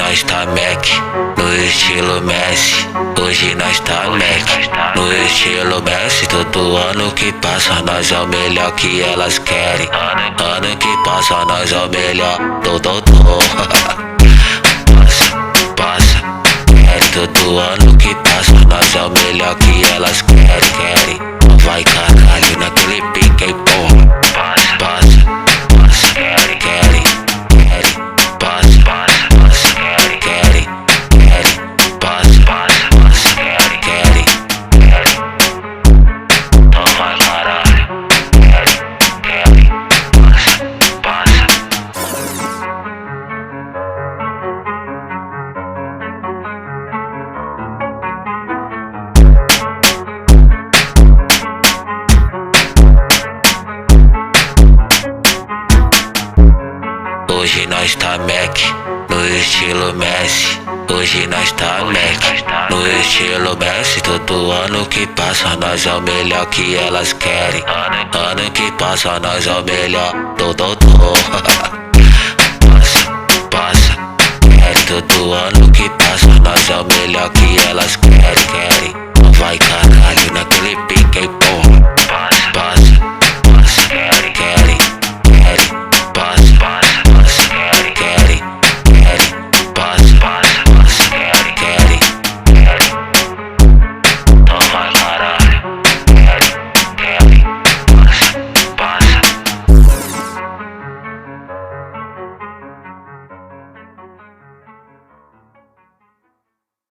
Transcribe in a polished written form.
nós tá Mac, no estilo Messi. Hoje nós tá Mac, no estilo Messi. Todo ano que passa nós é o melhor que elas querem. Ano que passa nós é o melhor. Passa, querem. Todo ano que passa nós é o melhor que elas querem. Vai caralho naquele pique, porra. Passa, querem. Passa, querem. Passa, querem. Então vai caralho. Querem. Passa. Hoje nós tá Mac, no estilo Messi. Hoje nós tá Mac, no estilo Messi. Todo ano que passa nós é o melhor que elas querem. Ano que passa nós é o melhor. Passa, querem. Todo ano que passa nós é o melhor que elas querem. Vai caralho naquele